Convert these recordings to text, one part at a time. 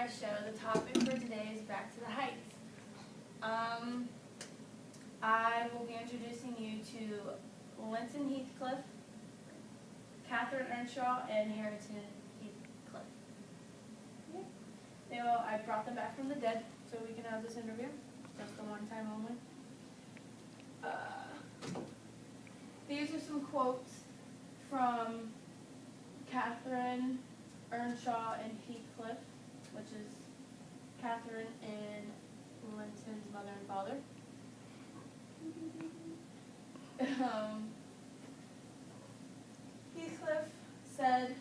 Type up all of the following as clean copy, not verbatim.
show. The topic for today is Back to the Heights. I will be introducing you to Linton Heathcliff, Catherine Earnshaw, and Harrington Heathcliff. Yeah. I brought them back from the dead so we can have this interview. Just the one time only. These are some quotes from Catherine Earnshaw and Heathcliff, which is Catherine and Linton's mother and father. Heathcliff said,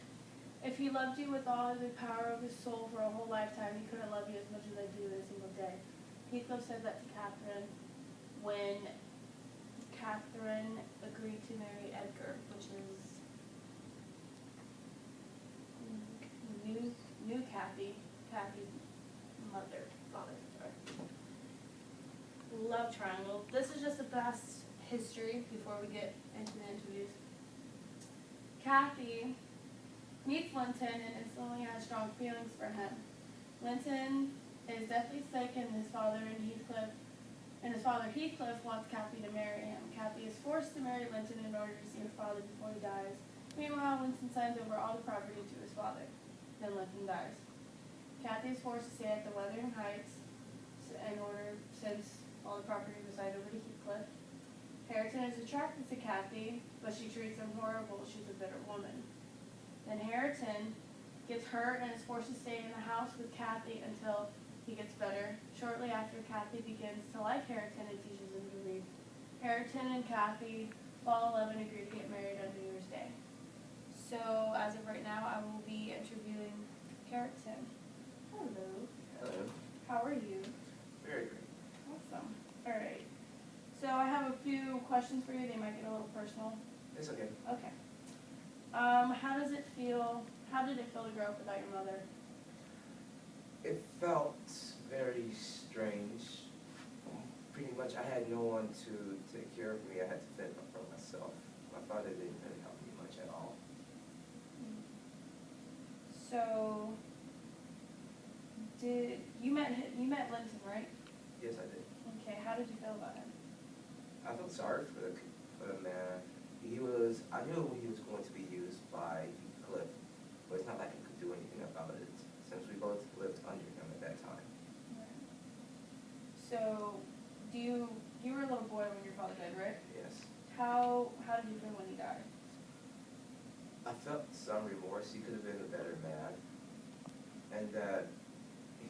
"If he loved you with all the power of his soul for a whole lifetime, he couldn't love you as much as I do in a single day." Heathcliff said that to Catherine when Catherine agreed to marry Edgar, which is new Kathy's father. Sorry. Love triangle. This is just the best history before we get into the interviews. Kathy meets Linton and instantly has strong feelings for him. Linton is deathly sick, and his father Heathcliff wants Kathy to marry him. Kathy is forced to marry Linton in order to see her father before he dies. Meanwhile, Linton signs over all the property to his father. Then Linton dies. Kathy is forced to stay at the Wuthering Heights since all the property was signed over to Heathcliff. Harrington is attracted to Kathy, but she treats him horrible. She's a bitter woman. Then Harrington gets hurt and is forced to stay in the house with Kathy until he gets better. Shortly after, Kathy begins to like Harrington and teaches him to read. Harrington and Kathy fall in love and agree to get married on New Year's Day. So, as of right now, I will be interviewing Harrington. Hello. Hello. How are you? Very great. Awesome. All right. So I have a few questions for you. They might get a little personal. It's okay. Okay. How did it feel to grow up without your mother? It felt very strange. Pretty much I had no one to take care of me. I had to fend up for myself. My father didn't really help me much at all. So, you met Linton, right? Yes, I did. Okay, how did you feel about him? I felt sorry for the man. I knew he was going to be used by Heathcliff, but it's not like he could do anything about it since we both lived under him at that time. Right. So, you were a little boy when your father died, right? Yes. How did you feel when he died? I felt some remorse. He could have been a better man, and that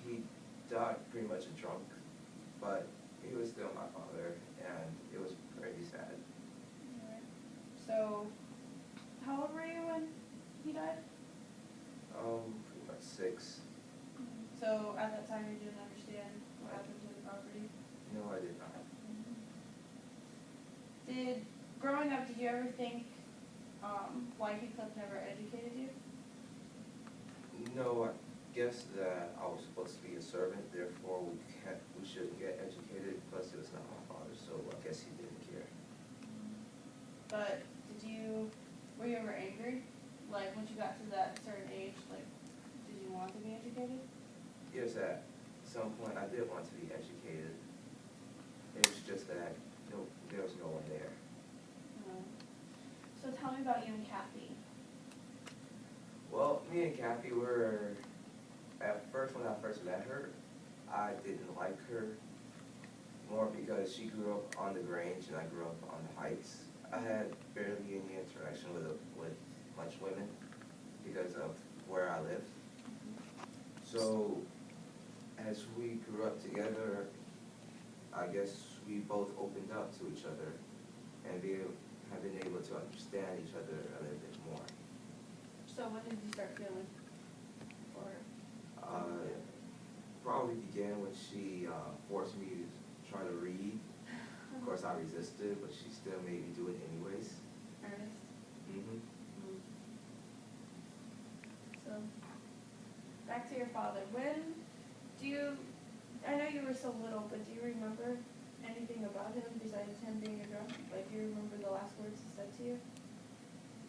he died pretty much a drunk, but he was still my father, and it was pretty sad. Right. So, how old were you when he died? Pretty much 6. So, at that time, you didn't understand what happened to the property? No, I did not. Growing up, did you ever think why Heathcliff never educated you? No, I guess that I was supposed to be a servant, therefore we shouldn't get educated, plus it was not my father, so I guess he didn't care. But were you ever angry? Like, once you got to that certain age, like, did you want to be educated? Yes, at some point I did want to be educated. It was just that there was no one there. So tell me about you and Kathy. Well, me and Kathy were, at first when I first met her, I didn't like her more because she grew up on the Grange and I grew up on the Heights. I had barely any interaction with much women because of where I lived. So as we grew up together, I guess we both opened up to each other and have been able to understand each other a little bit more. So when did you start feeling for her? Probably began when she forced me to try to read. Of course, I resisted, but she still made me do it anyways. Ernest? Mm-hmm. So, back to your father. I know you were so little, but do you remember anything about him besides him being a drunk? Like, do you remember the last words he said to you?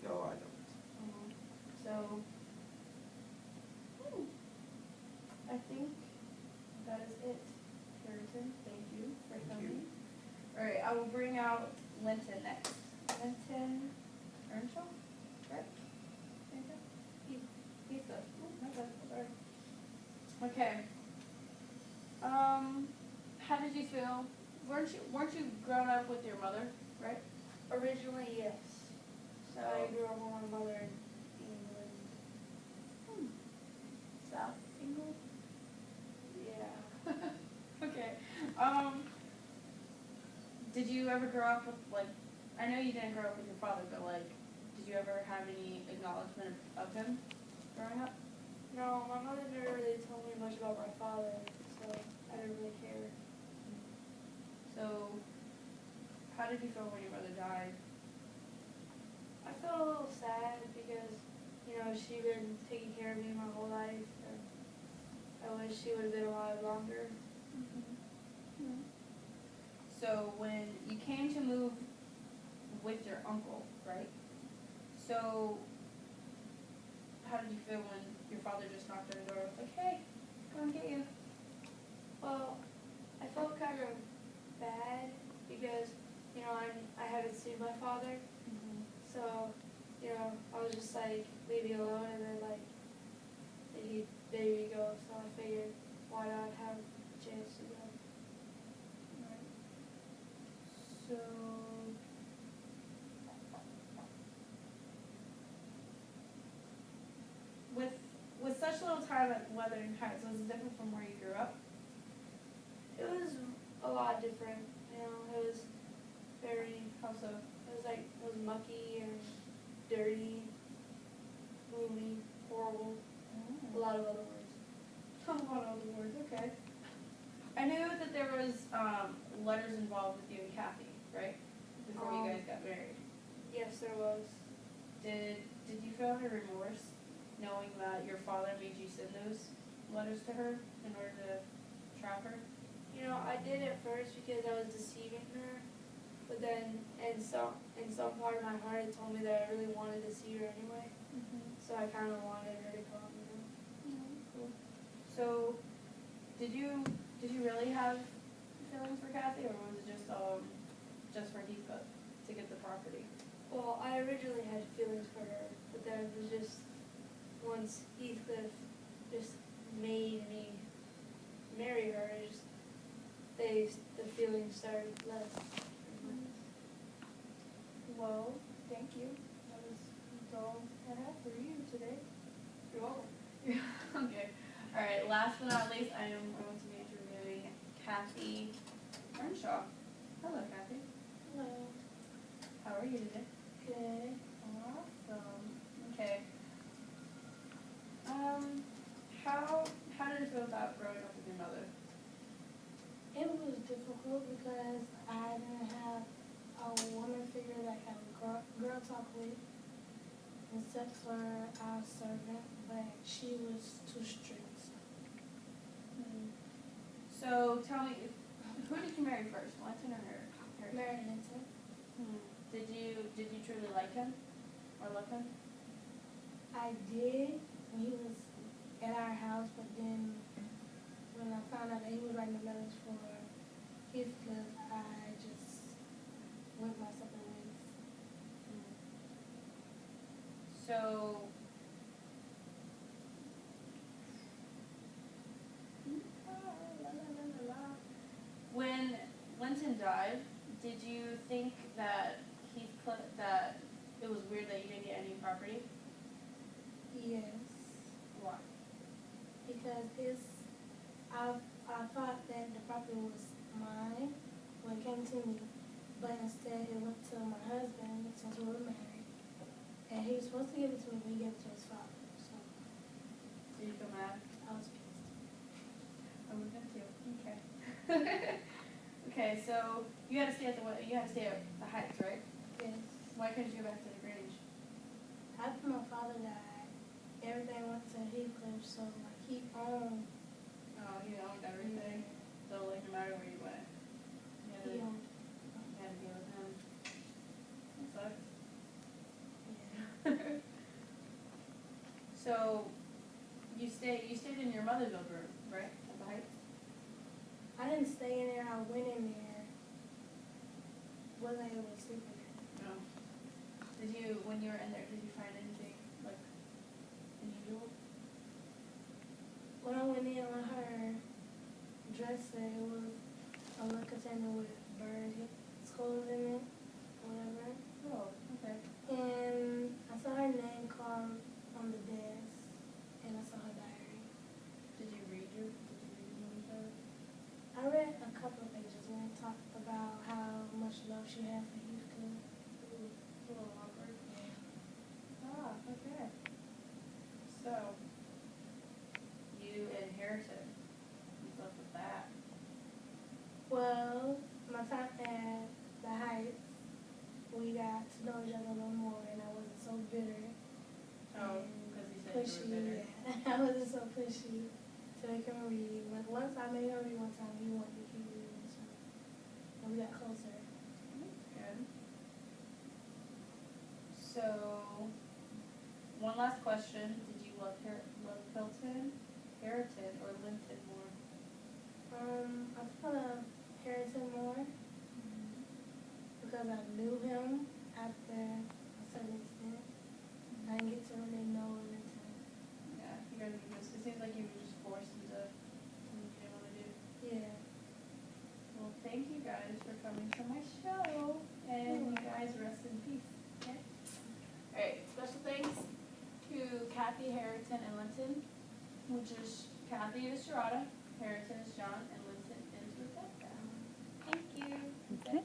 No, I don't. So, I think that is it. Harrison, thank you for Thank you. coming. Alright, I will bring out Linton next. Linton Earnshaw, correct? He's good. Oh, my bad, sorry. Okay. How did you feel? Weren't you grown up with your mother, right? Originally, yes. So I grew up with my mother in England. South England? Yeah. Okay. Did you ever grow up with, like, I know you didn't grow up with your father, but, like, did you ever have any acknowledgement of him growing up? No, my mother never really told me much about my father, so I didn't really care. So, how did you feel when your mother died? I felt a little sad because, she'd been taking care of me my whole life, and I wish she would have been alive longer. So, when you came to move with your uncle, right? So, how did you feel when your father just knocked on the door and was like, hey, come and get you? Well, I felt kind of bad because, I haven't seen my father, so, I was just like, leave me alone, and then there you go, so I figured, why not have a chance to go. Right. So, with such little time at Wuthering Heights, was it different from where you grew up? It was a lot different, it was very, How so? it was mucky and dirty, gloomy, horrible, a lot of other words. A lot of other words, okay. I knew that there was letters involved with you and Kathy, right? Before you guys got married. Yes, there was. Did you feel any remorse knowing that your father made you send those letters to her in order to trap her? I did at first because I was deceiving her, but then in some part of my heart it told me that I really wanted to see her anyway, so I kind of wanted her to come, Cool. So, did you really have feelings for Kathy, or was it just for Heathcliff to get the property? Well, I originally had feelings for her, but then it was just once Heathcliff just made me marry her, the feelings started less. Well, thank you. That's all I have for you today. You're welcome. Okay. All right. Last but not least, I am going to be interviewing Kathy Earnshaw. Hello, Kathy. Hello. How are you today? Good. Awesome. Okay. How did it feel about growing up with your mother? It was difficult because I didn't have a woman figure that I could girl talk with, except for our servant, but she was too strict. So tell me, who did you marry first, Linton or Harrison? Mary Linton. Did you truly like him or love him? I did when he was at our house, but then when I found out that he was writing the letters for Heathcliff, I just went my separate ways. So, when Linton died, did you think that that it was weird that you didn't get any property? Yes. Why? Because I thought that the property was mine when it came to me, but instead it went to my husband since we were married, and he was supposed to give it to me, but he gave it to his father. So Did you feel mad? I was pissed. I would have too. Okay. Okay, so you had to stay at the Heights, right? Yes. Why couldn't you go back to the Grange? After my father died, everything went to Heathcliff, so like he owned. Oh, you owned everything. So like no matter where you went, you had to, He you owned. had to deal with him. That sucks. Yeah. So you stayed in your mother's old room, right? At the Heights? I didn't stay in there, I went in there. Wasn't able to sleep in there. No. Did you, when you were in there, did you find anything, like, unusual? When I went in on her dresser, it was a little container with bird skulls in it, whatever. Oh, okay. And I saw her name carved on the desk, and I saw her diary. Did you read the movie show? I read a couple of pages when it talked about how much love she had for Houston. Ooh, it's a little awkward. Ah, okay. So, you and Harrison, what's up with that? Well, my time at the Heights, we got to know each other a little more, and I wasn't so bitter. Oh, and because you said pushy. you were bitter. Yeah. I wasn't so pushy to make him read. But once I made him read one time, he wanted to keep reading, so and we got closer. That's good. So, one last question. Did you love Hilton, Harrington, or Linton more? I thought of Harrison more because I knew him after a certain extent. I didn't get to really know him until, Yeah, you guys were just, it seems like you were just forced into something you didn't want to do. yeah. Well, thank you guys for coming to my show, and you guys rest in peace, okay? Alright, special thanks to Kathy, Harrington, and Linton, which is, Kathy is Sharada, Harrington is John, and Linton is Rebecca. Thank you. Okay.